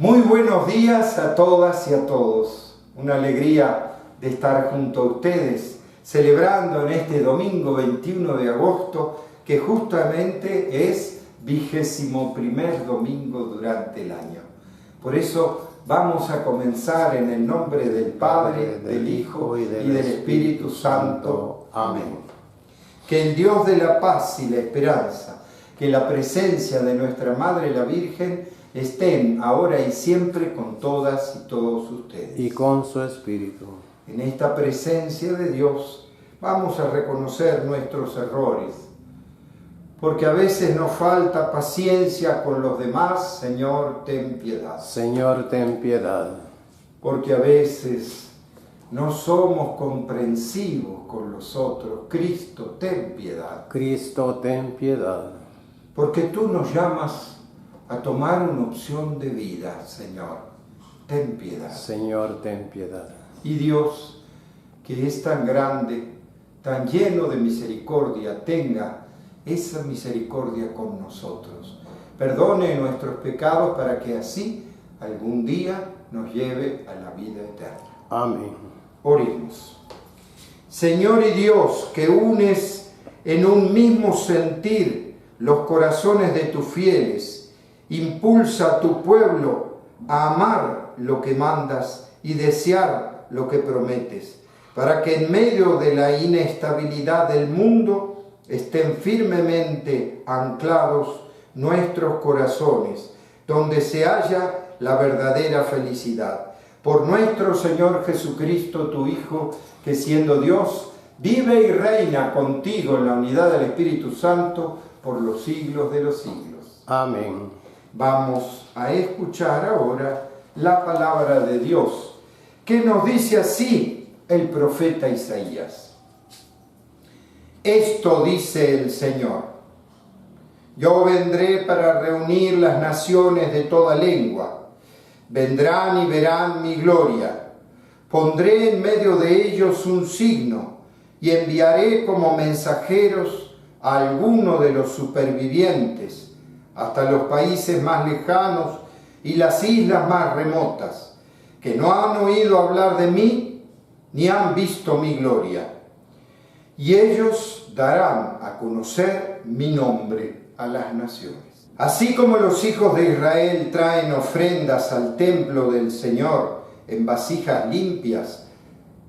Muy buenos días a todas y a todos. Una alegría de estar junto a ustedes, celebrando en este domingo 21 de agosto, que justamente es 21º domingo durante el año. Por eso vamos a comenzar en el nombre del Padre, del Hijo y del Espíritu Santo. Amén. Que el Dios de la paz y la esperanza, que la presencia de nuestra Madre la Virgen, estén ahora y siempre con todas y todos ustedes. Y con su Espíritu. En esta presencia de Dios vamos a reconocer nuestros errores, porque a veces nos falta paciencia con los demás. Señor, ten piedad. Señor, ten piedad. Porque a veces no somos comprensivos con los otros. Cristo, ten piedad. Cristo, ten piedad. Porque tú nos llamas a tomar una opción de vida, Señor. Ten piedad. Señor, ten piedad. Y Dios, que es tan grande, tan lleno de misericordia, tenga esa misericordia con nosotros. Perdone nuestros pecados para que así algún día nos lleve a la vida eterna. Amén. Oremos. Señor y Dios, que unes en un mismo sentir los corazones de tus fieles, impulsa a tu pueblo a amar lo que mandas y desear lo que prometes, para que en medio de la inestabilidad del mundo estén firmemente anclados nuestros corazones, donde se halla la verdadera felicidad. Por nuestro Señor Jesucristo, tu Hijo, que siendo Dios, vive y reina contigo en la unidad del Espíritu Santo por los siglos de los siglos. Amén. Vamos a escuchar ahora la palabra de Dios, que nos dice así el profeta Isaías. Esto dice el Señor: yo vendré para reunir las naciones de toda lengua, vendrán y verán mi gloria. Pondré en medio de ellos un signo y enviaré como mensajeros a alguno de los supervivientes hasta los países más lejanos y las islas más remotas, que no han oído hablar de mí ni han visto mi gloria. Y ellos darán a conocer mi nombre a las naciones. Así como los hijos de Israel traen ofrendas al templo del Señor en vasijas limpias,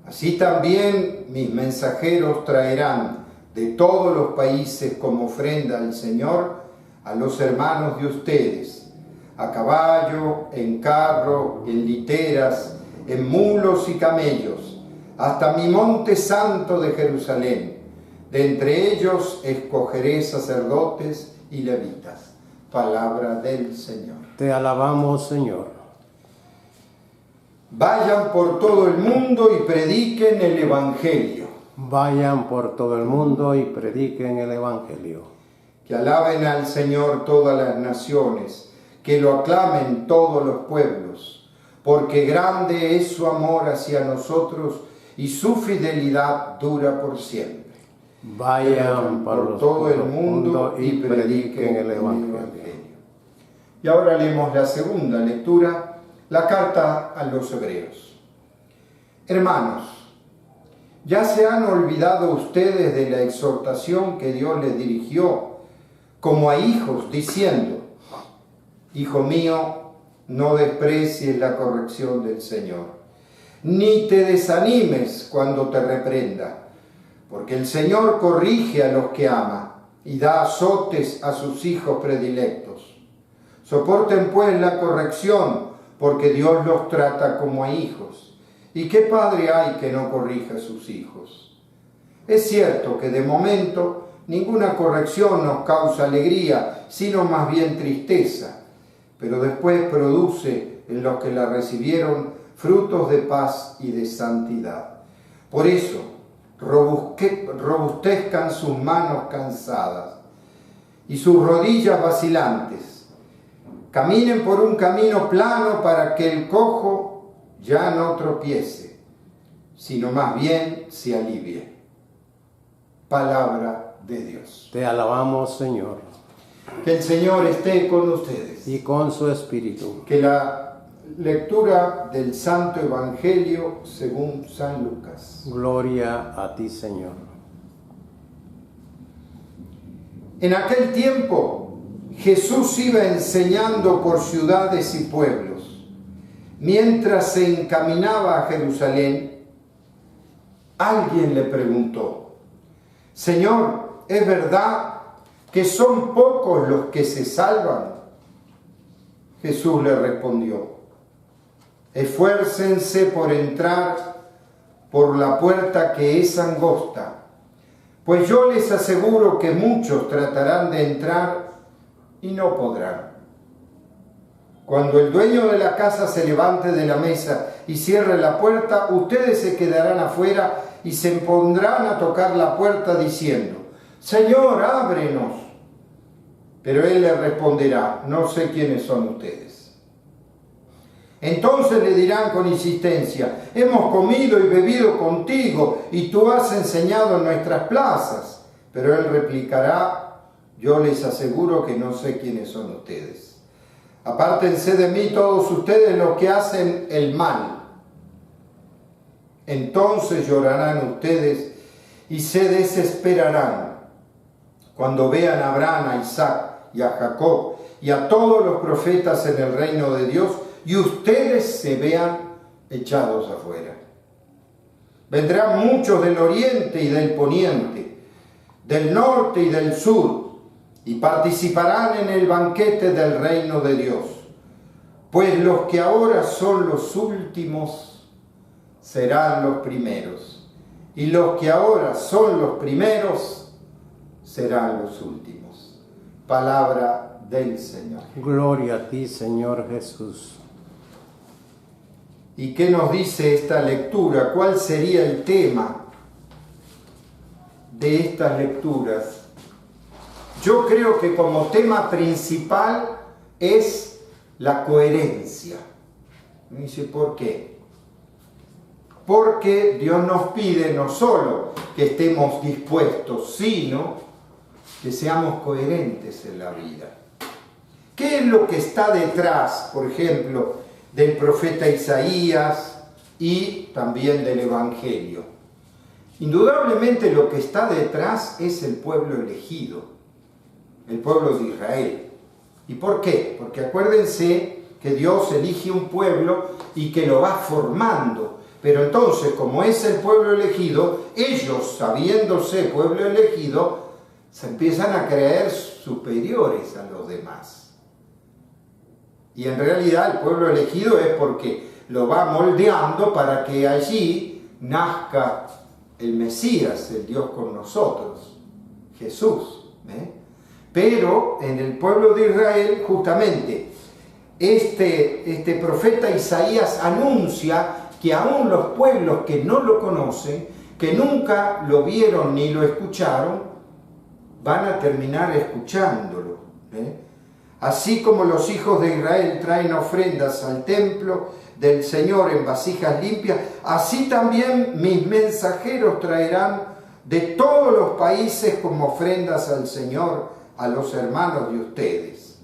así también mis mensajeros traerán de todos los países como ofrenda al Señor a los hermanos de ustedes, a caballo, en carro, en literas, en mulos y camellos, hasta mi monte santo de Jerusalén. De entre ellos escogeré sacerdotes y levitas. Palabra del Señor. Te alabamos, Señor. Vayan por todo el mundo y prediquen el Evangelio. Vayan por todo el mundo y prediquen el Evangelio. Que alaben al Señor todas las naciones, que lo aclamen todos los pueblos, porque grande es su amor hacia nosotros y su fidelidad dura por siempre. Vayan por todo el mundo y prediquen el Evangelio. Y ahora leemos la segunda lectura, la carta a los Hebreos. Hermanos, ¿ya se han olvidado ustedes de la exhortación que Dios les dirigió como a hijos, diciendo: Hijo mío, no desprecies la corrección del Señor, ni te desanimes cuando te reprenda, porque el Señor corrige a los que ama y da azotes a sus hijos predilectos. Soporten pues la corrección, porque Dios los trata como a hijos. ¿Y qué padre hay que no corrija a sus hijos? Es cierto que de momento ninguna corrección nos causa alegría, sino más bien tristeza, pero después produce en los que la recibieron frutos de paz y de santidad. Por eso, robustezcan sus manos cansadas y sus rodillas vacilantes. Caminen por un camino plano para que el cojo ya no tropiece, sino más bien se alivie. Palabra de Dios. Te alabamos, Señor. Que el Señor esté con ustedes. Y con su Espíritu. Que la Lectura del Santo Evangelio según San Lucas. Gloria a ti, Señor. En aquel tiempo Jesús iba enseñando por ciudades y pueblos. Mientras se encaminaba a Jerusalén, alguien le preguntó: Señor, ¿es verdad que son pocos los que se salvan? Jesús le respondió: esfuércense por entrar por la puerta que es angosta, pues yo les aseguro que muchos tratarán de entrar y no podrán. Cuando el dueño de la casa se levante de la mesa y cierre la puerta, ustedes se quedarán afuera y se pondrán a tocar la puerta diciendo: Señor, ábrenos. Pero él le responderá: no sé quiénes son ustedes. Entonces le dirán con insistencia: hemos comido y bebido contigo y tú has enseñado en nuestras plazas. Pero él replicará: yo les aseguro que no sé quiénes son ustedes. Apártense de mí todos ustedes los que hacen el mal. Entonces llorarán ustedes y se desesperarán cuando vean a Abraham, a Isaac y a Jacob y a todos los profetas en el reino de Dios, y ustedes se vean echados afuera. Vendrán muchos del oriente y del poniente, del norte y del sur, y participarán en el banquete del reino de Dios. Pues los que ahora son los últimos serán los primeros, y los que ahora son los primeros serán los últimos. Palabra del Señor. Gloria a ti, Señor Jesús. ¿Y qué nos dice esta lectura? ¿Cuál sería el tema de estas lecturas? Yo creo que como tema principal es la coherencia. Me dice, ¿por qué? Porque Dios nos pide no solo que estemos dispuestos, sino que seamos coherentes en la vida. ¿Qué es lo que está detrás, por ejemplo, del profeta Isaías y también del Evangelio? Indudablemente lo que está detrás es el pueblo elegido, el pueblo de Israel. ¿Y por qué? Porque acuérdense que Dios elige un pueblo y que lo va formando. Pero entonces, como es el pueblo elegido, ellos, sabiéndose pueblo elegido, se empiezan a creer superiores a los demás. Y en realidad el pueblo elegido es porque lo va moldeando para que allí nazca el Mesías, el Dios con nosotros, Jesús. Pero en el pueblo de Israel, justamente, este profeta Isaías anuncia que aún los pueblos que no lo conocen, que nunca lo vieron ni lo escucharon, van a terminar escuchándolo. Así como los hijos de Israel traen ofrendas al templo del Señor en vasijas limpias, así también mis mensajeros traerán de todos los países como ofrendas al Señor a los hermanos de ustedes,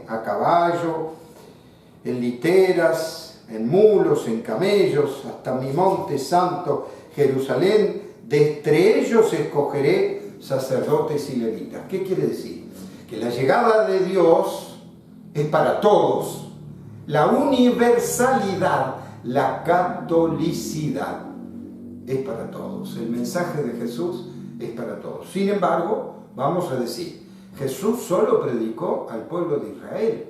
a caballo, en literas, en mulos, en camellos, hasta mi monte santo Jerusalén. De entre ellos escogeré sacerdotes y levitas. ¿Qué quiere decir? Que la llegada de Dios es para todos. La universalidad, la catolicidad es para todos. El mensaje de Jesús es para todos. Sin embargo, vamos a decir, Jesús solo predicó al pueblo de Israel.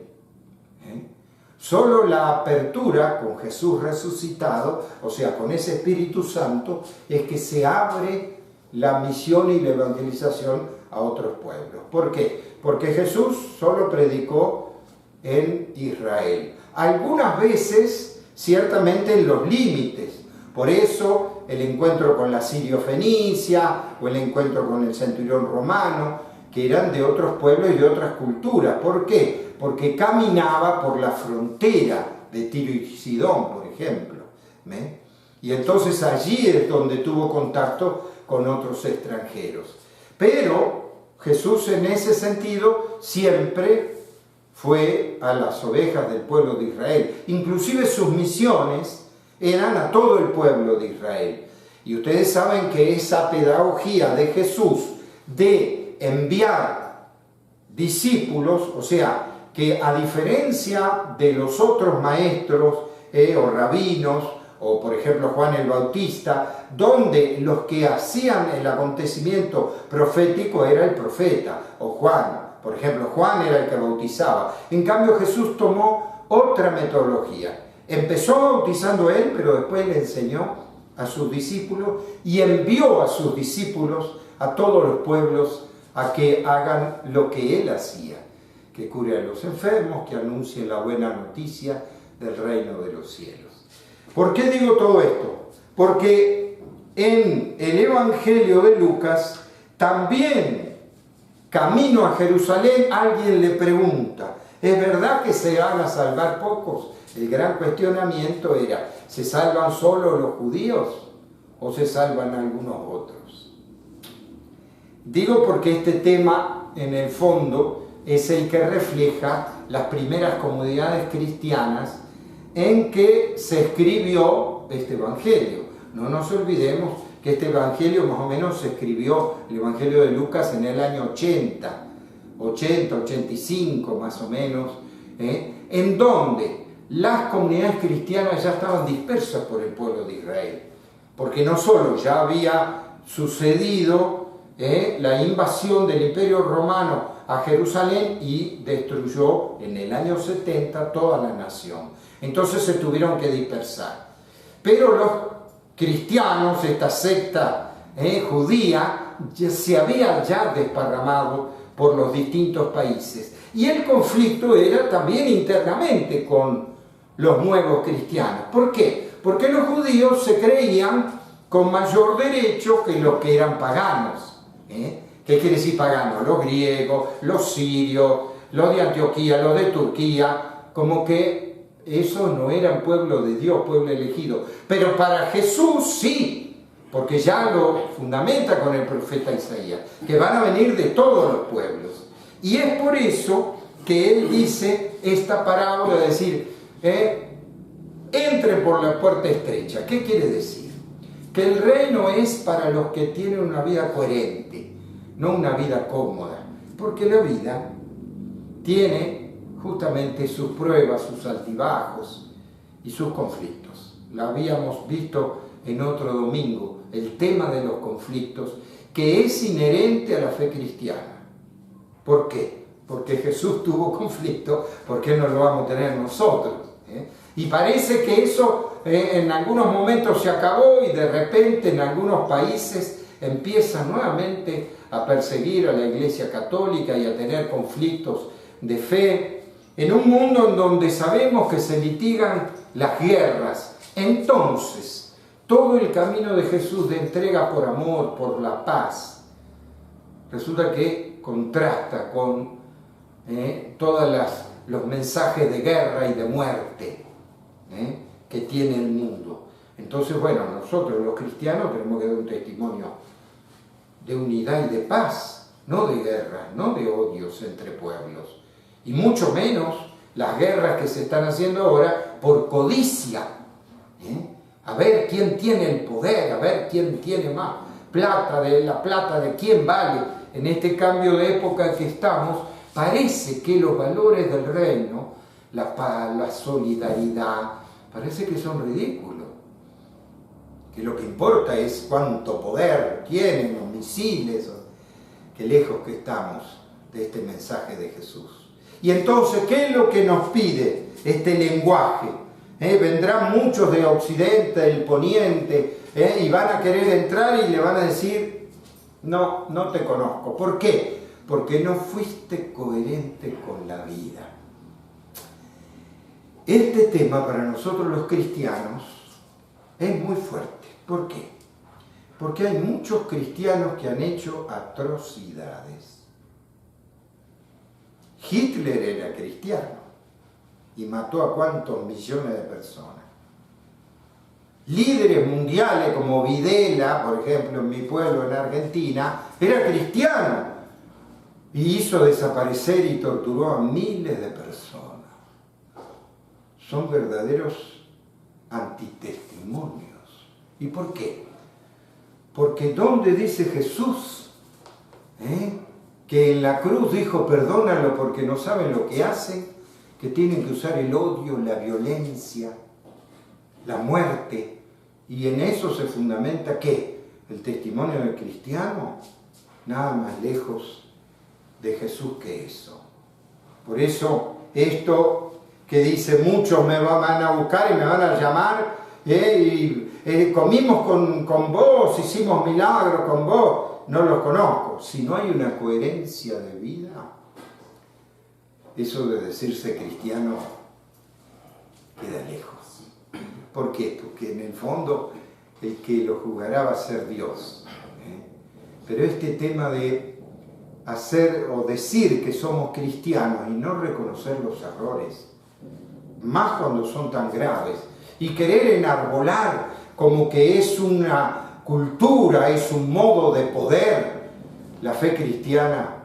Solo la apertura con Jesús resucitado, o sea, con ese Espíritu Santo, es que se abre la misión y la evangelización a otros pueblos. ¿Por qué? Porque Jesús solo predicó en Israel. Algunas veces, ciertamente, en los límites. Por eso, el encuentro con la sirio-fenicia o el encuentro con el centurión romano, que eran de otros pueblos y de otras culturas. ¿Por qué? Porque caminaba por la frontera de Tiro y Sidón, por ejemplo. Y entonces allí es donde tuvo contacto con otros extranjeros. Pero Jesús en ese sentido siempre fue a las ovejas del pueblo de Israel. Inclusive sus misiones eran a todo el pueblo de Israel. Y ustedes saben que esa pedagogía de Jesús de enviar discípulos, o sea, que a diferencia de los otros maestros o rabinos, o por ejemplo Juan el Bautista, donde los que hacían el acontecimiento profético era el profeta, o Juan, por ejemplo, Juan era el que bautizaba. En cambio Jesús tomó otra metodología. Empezó bautizando él, pero después le enseñó a sus discípulos y envió a sus discípulos a todos los pueblos a que hagan lo que él hacía, que cure a los enfermos, que anuncien la buena noticia del reino de los cielos. ¿Por qué digo todo esto? Porque en el Evangelio de Lucas, también camino a Jerusalén, alguien le pregunta, ¿es verdad que se van a salvar pocos? El gran cuestionamiento era, ¿se salvan solo los judíos o se salvan algunos otros? Digo porque este tema, en el fondo, es el que refleja las primeras comunidades cristianas en que se escribió este Evangelio. No nos olvidemos que este Evangelio más o menos se escribió, el Evangelio de Lucas, en el año 85 más o menos, en donde las comunidades cristianas ya estaban dispersas por el pueblo de Israel, porque no solo ya había sucedido la invasión del Imperio Romano a Jerusalén y destruyó en el año 70 toda la nación. Entonces se tuvieron que dispersar. Pero los cristianos, esta secta judía, se había ya desparramado por los distintos países. Y el conflicto era también internamente con los nuevos cristianos. ¿Por qué? Porque los judíos se creían con mayor derecho que los que eran paganos. ¿Qué quiere decir paganos? Los griegos, los sirios, los de Antioquía, los de Turquía, como que eso no eran pueblo de Dios, pueblo elegido. Pero para Jesús sí, porque ya lo fundamenta con el profeta Isaías, que van a venir de todos los pueblos. Y es por eso que él dice esta parábola de decir, entren por la puerta estrecha. ¿Qué quiere decir? Que el reino es para los que tienen una vida coherente, no una vida cómoda, porque la vida tiene justamente sus pruebas, sus altibajos y sus conflictos. La habíamos visto en otro domingo, el tema de los conflictos, que es inherente a la fe cristiana. ¿Por qué? Porque Jesús tuvo conflicto, ¿por qué no lo vamos a tener nosotros? Y parece que eso en algunos momentos se acabó y de repente en algunos países empiezan nuevamente a perseguir a la Iglesia Católica y a tener conflictos de fe, en un mundo en donde sabemos que se litigan las guerras. Entonces, todo el camino de Jesús de entrega por amor, por la paz, resulta que contrasta con todos los mensajes de guerra y de muerte que tiene el mundo. Entonces, bueno, nosotros los cristianos tenemos que dar un testimonio de unidad y de paz, no de guerra, no de odios entre pueblos. Y mucho menos las guerras que se están haciendo ahora por codicia. A ver quién tiene el poder, a ver quién tiene más plata, la plata de quién vale. En este cambio de época que estamos, parece que los valores del reino, la paz, la solidaridad, parece que son ridículos. Que lo que importa es cuánto poder tienen los misiles. Qué lejos que estamos de este mensaje de Jesús. Y entonces, ¿qué es lo que nos pide este lenguaje? Vendrán muchos de Occidente, del Poniente, y van a querer entrar y le van a decir, no, no te conozco. ¿Por qué? Porque no fuiste coherente con la vida. Este tema para nosotros los cristianos es muy fuerte. ¿Por qué? Porque hay muchos cristianos que han hecho atrocidades. Hitler era cristiano y mató a cuántos millones de personas. Líderes mundiales como Videla, por ejemplo, en mi pueblo, en Argentina, era cristiano y hizo desaparecer y torturó a miles de personas. Son verdaderos antitestimonios. ¿Y por qué? Porque ¿dónde dice Jesús que en la cruz dijo perdónalo porque no saben lo que hacen, que tienen que usar el odio, la violencia, la muerte? Y en eso se fundamenta ¿qué? El testimonio del cristiano, nada más lejos de Jesús que eso. Por eso esto que dice muchos me van a buscar y me van a llamar, comimos con vos, hicimos milagros con vos, no los conozco. Si no hay una coherencia de vida, eso de decirse cristiano queda lejos. ¿Por qué? Porque en el fondo el que lo juzgará va a ser Dios. Pero este tema de hacer o decir que somos cristianos y no reconocer los errores, más cuando son tan graves, y querer enarbolar como que es una cultura, es un modo de poder, la fe cristiana,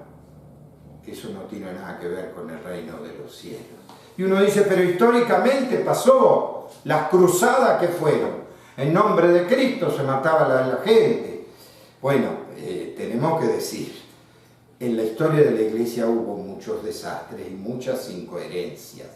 eso no tiene nada que ver con el reino de los cielos. Y uno dice, pero históricamente pasó, las cruzadas que fueron, en nombre de Cristo se mataba a la gente. Bueno, tenemos que decir, en la historia de la iglesia hubo muchos desastres y muchas incoherencias.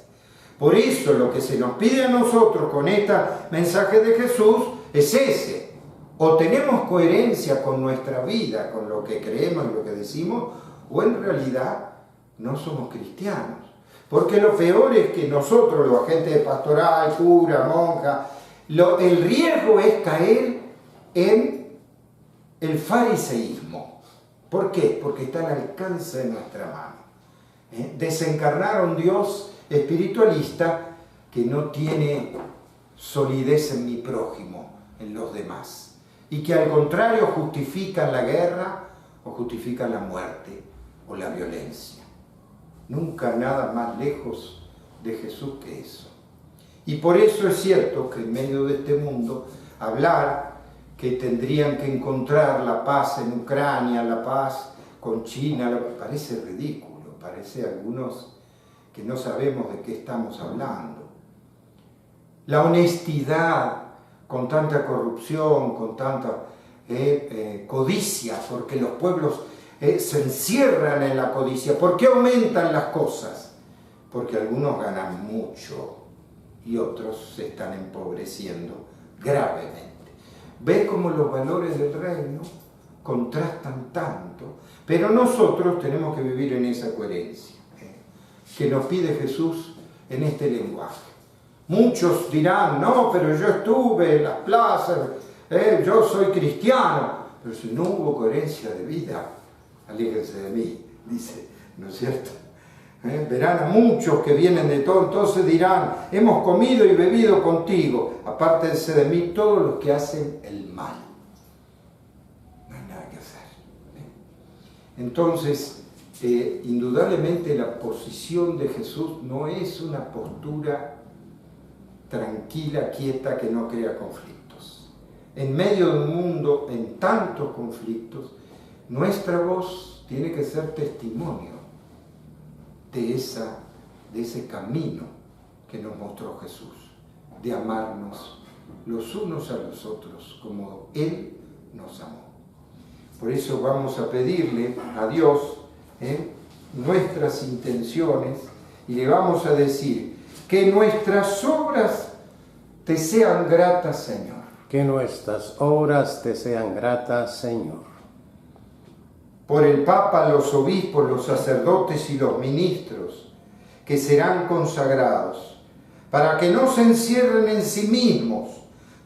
Por eso lo que se nos pide a nosotros con este mensaje de Jesús es ese. O tenemos coherencia con nuestra vida, con lo que creemos y lo que decimos, o en realidad no somos cristianos. Porque lo peor es que nosotros, los agentes de pastoral, cura, monja, el riesgo es caer en el fariseísmo. ¿Por qué? Porque está al alcance de nuestra mano. Desencarnar a un Dios espiritualista que no tiene solidez en mi prójimo, en los demás, y que al contrario justifican la guerra o justifican la muerte o la violencia. Nunca nada más lejos de Jesús que eso. Y por eso es cierto que en medio de este mundo hablar que tendrían que encontrar la paz en Ucrania, la paz con China, parece ridículo, parece a algunos que no sabemos de qué estamos hablando. La honestidad con tanta corrupción, con tanta codicia, porque los pueblos se encierran en la codicia. ¿Por qué aumentan las cosas? Porque algunos ganan mucho y otros se están empobreciendo gravemente. ¿Ves cómo los valores del reino contrastan tanto? Pero nosotros tenemos que vivir en esa coherencia que nos pide Jesús en este lenguaje. Muchos dirán, no, pero yo estuve en las plazas, yo soy cristiano. Pero si no hubo coherencia de vida, aléjense de mí, dice, ¿no es cierto? Verán a muchos que vienen de todo, entonces dirán, hemos comido y bebido contigo, apártense de mí todos los que hacen el mal. No hay nada que hacer. Entonces, indudablemente la posición de Jesús no es una postura tranquila, quieta, que no crea conflictos. En medio de un mundo en tantos conflictos, nuestra voz tiene que ser testimonio de ese camino que nos mostró Jesús, de amarnos los unos a los otros como Él nos amó. Por eso vamos a pedirle a Dios nuestras intenciones y le vamos a decir que nuestras obras te sean gratas, Señor. Que nuestras obras te sean gratas, Señor. Por el Papa, los obispos, los sacerdotes y los ministros que serán consagrados, para que no se encierren en sí mismos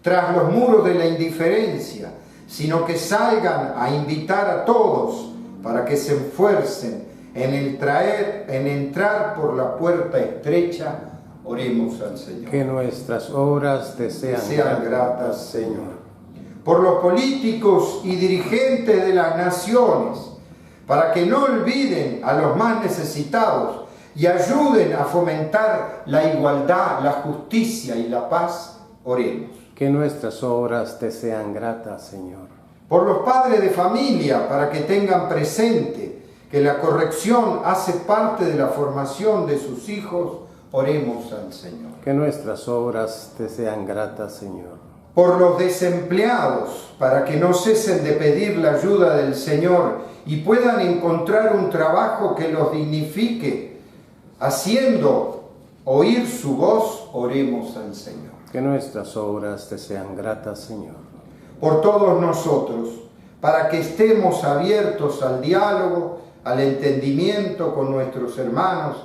tras los muros de la indiferencia, sino que salgan a invitar a todos para que se esfuercen en entrar por la puerta estrecha. Oremos al Señor. Que nuestras obras te sean gratas, Señor. Por los políticos y dirigentes de las naciones, para que no olviden a los más necesitados y ayuden a fomentar la igualdad, la justicia y la paz, oremos. Que nuestras obras te sean gratas, Señor. Por los padres de familia, para que tengan presente que la corrección hace parte de la formación de sus hijos, oremos al Señor. Que nuestras obras te sean gratas, Señor. Por los desempleados, para que no cesen de pedir la ayuda del Señor y puedan encontrar un trabajo que los dignifique, haciendo oír su voz, oremos al Señor. Que nuestras obras te sean gratas, Señor. Por todos nosotros, para que estemos abiertos al diálogo, al entendimiento con nuestros hermanos,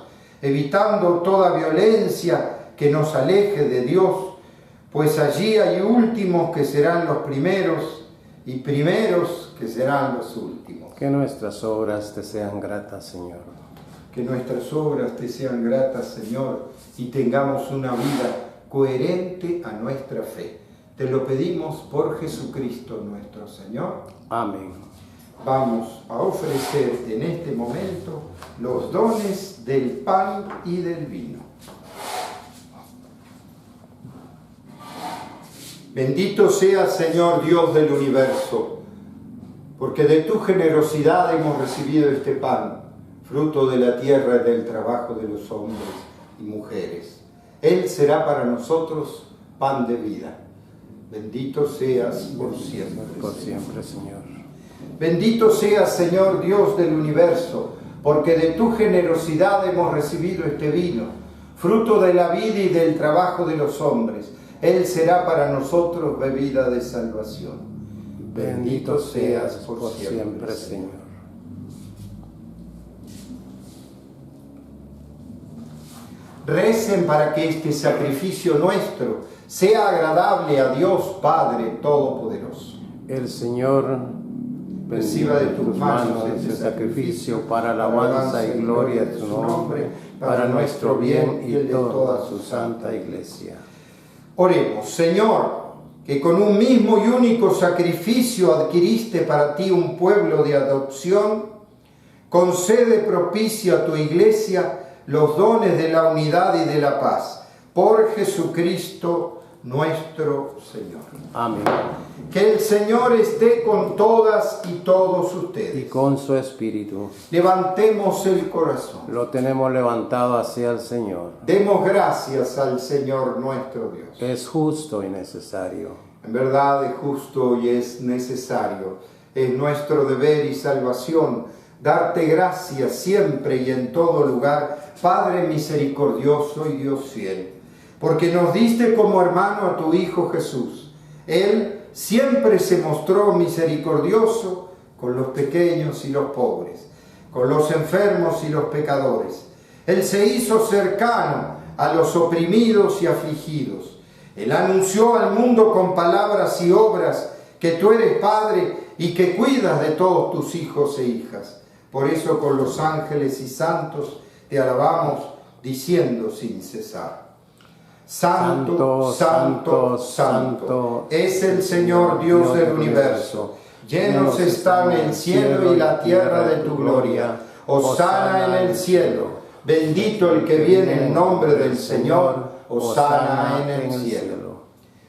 evitando toda violencia que nos aleje de Dios, pues allí hay últimos que serán los primeros y primeros que serán los últimos. Que nuestras obras te sean gratas, Señor. Que nuestras obras te sean gratas, Señor, y tengamos una vida coherente a nuestra fe. Te lo pedimos por Jesucristo nuestro Señor. Amén. Vamos a ofrecer en este momento los dones del pan y del vino. Bendito sea, Señor Dios del universo, porque de tu generosidad hemos recibido este pan, fruto de la tierra y del trabajo de los hombres y mujeres. Él será para nosotros pan de vida. Bendito seas por siempre. Por siempre, Señor. Bendito seas, Señor Dios del universo, porque de tu generosidad hemos recibido este vino, fruto de la vida y del trabajo de los hombres. Él será para nosotros bebida de salvación. Bendito seas por siempre, Señor. Recen para que este sacrificio nuestro sea agradable a Dios Padre Todopoderoso. El Señor reciba de tus manos este sacrificio para alabanza y gloria de su nombre, para nuestro bien y de toda su santa Iglesia. Oremos. Señor, que con un mismo y único sacrificio adquiriste para ti un pueblo de adopción, concede propicio a tu Iglesia los dones de la unidad y de la paz. Por Jesucristo nuestro Señor. Amén. Que el Señor esté con todas y todos ustedes. Y con su espíritu. Levantemos el corazón. Lo tenemos levantado hacia el Señor. Demos gracias al Señor nuestro Dios. Es justo y necesario. En verdad es justo y es necesario. Es nuestro deber y salvación darte gracias siempre y en todo lugar, Padre misericordioso y Dios fiel, porque nos diste como hermano a tu Hijo Jesús. Él siempre se mostró misericordioso con los pequeños y los pobres, con los enfermos y los pecadores. Él se hizo cercano a los oprimidos y afligidos. Él anunció al mundo con palabras y obras que tú eres Padre y que cuidas de todos tus hijos e hijas. Por eso con los ángeles y santos te alabamos diciendo sin cesar: Santo, santo, santo, es el Señor Dios del universo. Llenos están el cielo y la tierra de tu gloria. Hosana en el cielo. Bendito el que viene en nombre del Señor. Hosana en el cielo.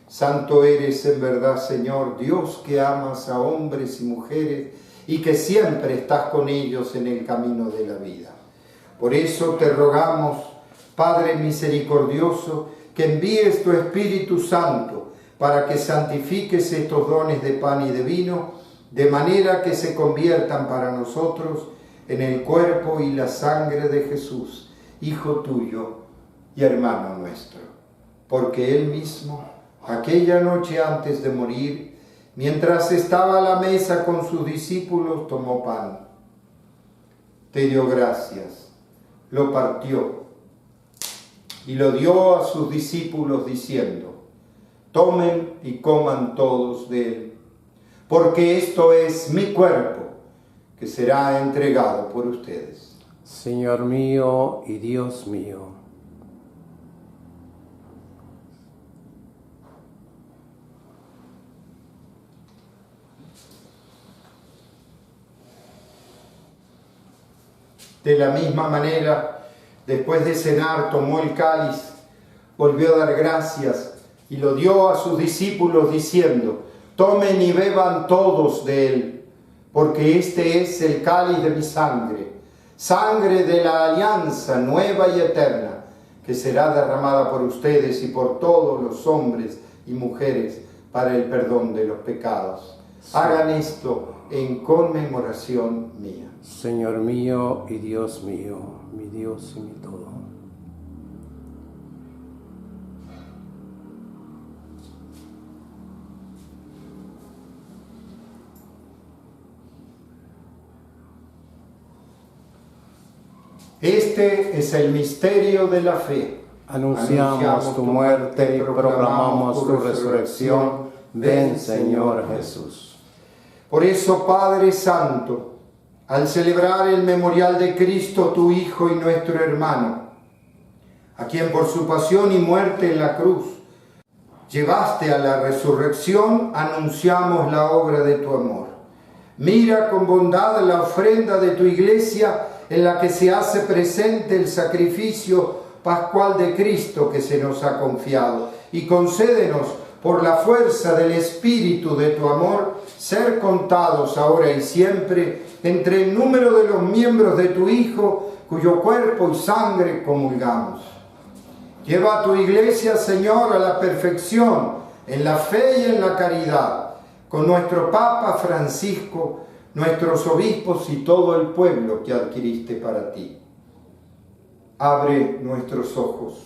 Santo eres en verdad, Señor, Dios que amas a hombres y mujeres y que siempre estás con ellos en el camino de la vida. Por eso te rogamos, Padre misericordioso, que envíes tu Espíritu Santo para que santifiques estos dones de pan y de vino, de manera que se conviertan para nosotros en el cuerpo y la sangre de Jesús, Hijo tuyo y hermano nuestro. Porque Él mismo, aquella noche antes de morir, mientras estaba a la mesa con sus discípulos, tomó pan, te dio gracias, lo partió y lo dio a sus discípulos diciendo: tomen y coman todos de él, porque esto es mi cuerpo que será entregado por ustedes. Señor mío y Dios mío. De la misma manera, después de cenar, tomó el cáliz, volvió a dar gracias y lo dio a sus discípulos diciendo: tomen y beban todos de él, porque este es el cáliz de mi sangre, sangre de la alianza nueva y eterna, que será derramada por ustedes y por todos los hombres y mujeres para el perdón de los pecados. Hagan esto en conmemoración mía. Señor mío y Dios mío, mi Dios y mi todo. Este es el misterio de la fe. Anunciamos tu muerte y proclamamos tu resurrección. Ven, Señor Jesús. Por eso, Padre Santo, al celebrar el memorial de Cristo, tu Hijo y nuestro hermano, a quien por su pasión y muerte en la cruz llevaste a la resurrección, anunciamos la obra de tu amor. Mira con bondad la ofrenda de tu Iglesia, en la que se hace presente el sacrificio pascual de Cristo que se nos ha confiado, y concédenos, por la fuerza del Espíritu de tu amor, ser contados ahora y siempre entre el número de los miembros de tu Hijo, cuyo cuerpo y sangre comulgamos. Lleva a tu Iglesia, Señor, a la perfección en la fe y en la caridad, con nuestro Papa Francisco, nuestros obispos y todo el pueblo que adquiriste para ti. Abre nuestros ojos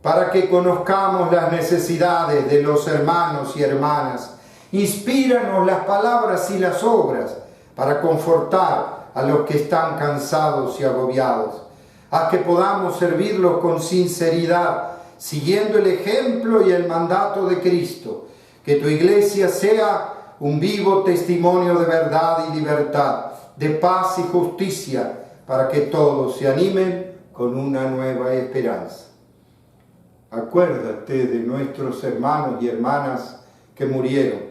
para que conozcamos las necesidades de los hermanos y hermanas. Inspíranos las palabras y las obras para confortar a los que están cansados y agobiados. Haz que podamos servirlos con sinceridad, siguiendo el ejemplo y el mandato de Cristo. Que tu Iglesia sea un vivo testimonio de verdad y libertad, de paz y justicia, para que todos se animen con una nueva esperanza. Acuérdate de nuestros hermanos y hermanas que murieron,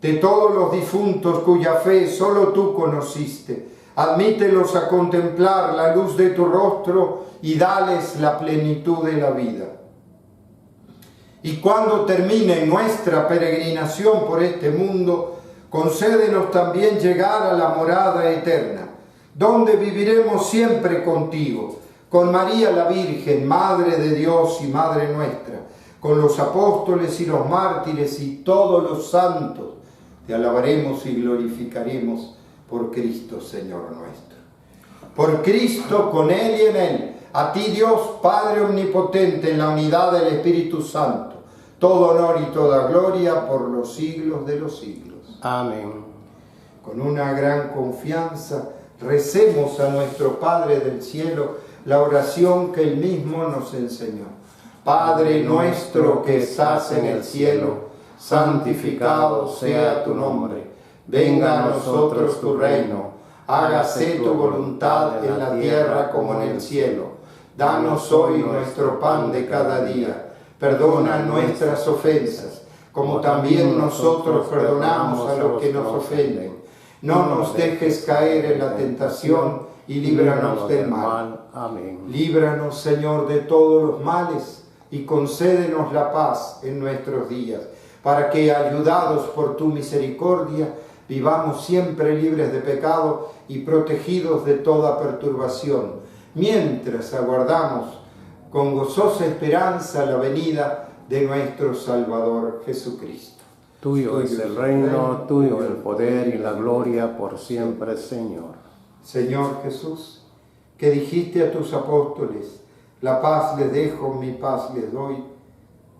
de todos los difuntos cuya fe solo tú conociste. Admítelos a contemplar la luz de tu rostro y dales la plenitud de la vida. Y cuando termine nuestra peregrinación por este mundo, concédenos también llegar a la morada eterna, donde viviremos siempre contigo, con María la Virgen, Madre de Dios y Madre nuestra, con los apóstoles y los mártires y todos los santos. Te alabaremos y glorificaremos por Cristo, Señor nuestro. Por Cristo, con Él y en Él, a ti Dios, Padre omnipotente, en la unidad del Espíritu Santo, todo honor y toda gloria por los siglos de los siglos. Amén. Con una gran confianza, recemos a nuestro Padre del cielo la oración que Él mismo nos enseñó. Padre nuestro que estás en el cielo, santificado sea tu nombre. Venga a nosotros tu reino. Hágase tu voluntad en la tierra como en el cielo. Danos hoy nuestro pan de cada día. Perdona nuestras ofensas, como también nosotros perdonamos a los que nos ofenden. No nos dejes caer en la tentación y líbranos del mal. Amén. Líbranos, Señor, de todos los males y concédenos la paz en nuestros días, para que, ayudados por tu misericordia, vivamos siempre libres de pecado y protegidos de toda perturbación, mientras aguardamos con gozosa esperanza la venida de nuestro Salvador Jesucristo. Tuyo es el reino, tuyo el poder y la gloria por siempre, Señor. Señor Jesús, que dijiste a tus apóstoles, la paz les dejo, mi paz les doy,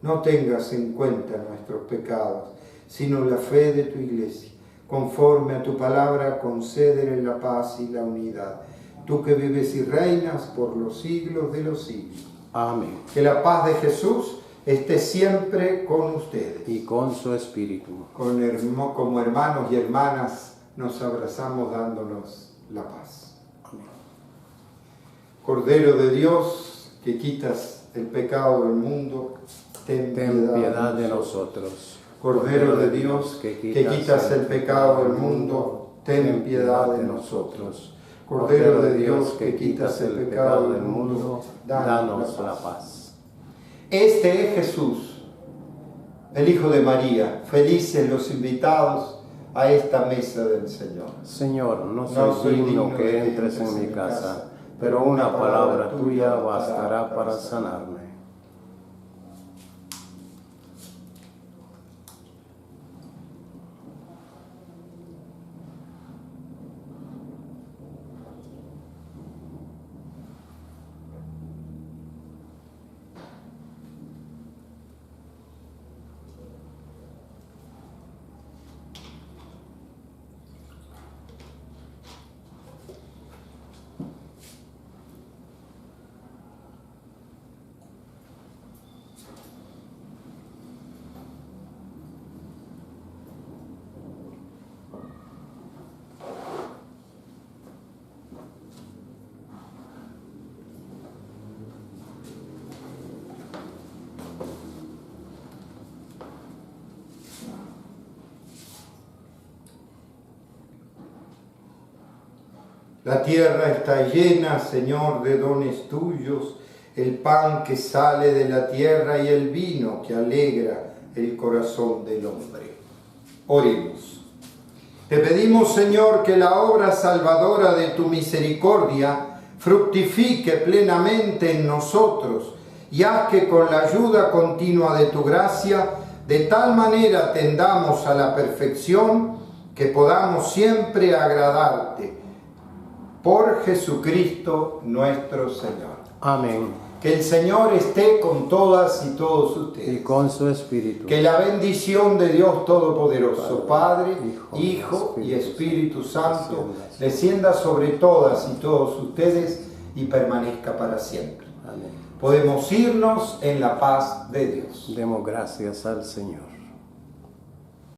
no tengas en cuenta nuestros pecados, sino la fe de tu Iglesia. Conforme a tu palabra, concédele la paz y la unidad. Tú que vives y reinas por los siglos de los siglos. Amén. Que la paz de Jesús esté siempre con ustedes. Y con su espíritu. Como hermanos y hermanas nos abrazamos dándonos la paz. Amén. Cordero de Dios, que quitas el pecado del mundo, ten piedad de nosotros. Cordero de Dios, que quitas el pecado del mundo, ten piedad de nosotros. Cordero de Dios, que quitas el pecado del mundo, danos la paz. Este es Jesús, el Hijo de María. Felices los invitados a esta mesa del Señor. Señor, no soy digno que entres en mi casa, pero una palabra tuya bastará para sanarme. La tierra está llena, Señor, de dones tuyos, el pan que sale de la tierra y el vino que alegra el corazón del hombre. Oremos. Te pedimos, Señor, que la obra salvadora de tu misericordia fructifique plenamente en nosotros y haz que con la ayuda continua de tu gracia, de tal manera tendamos a la perfección que podamos siempre agradarte. Por Jesucristo nuestro Señor. Amén. Que el Señor esté con todas y todos ustedes. Y con su espíritu. Que la bendición de Dios Todopoderoso, Padre, Padre, Hijo y Espíritu Santo, descienda sobre todas y todos ustedes y permanezca para siempre. Amén. Podemos irnos en la paz de Dios. Demos gracias al Señor.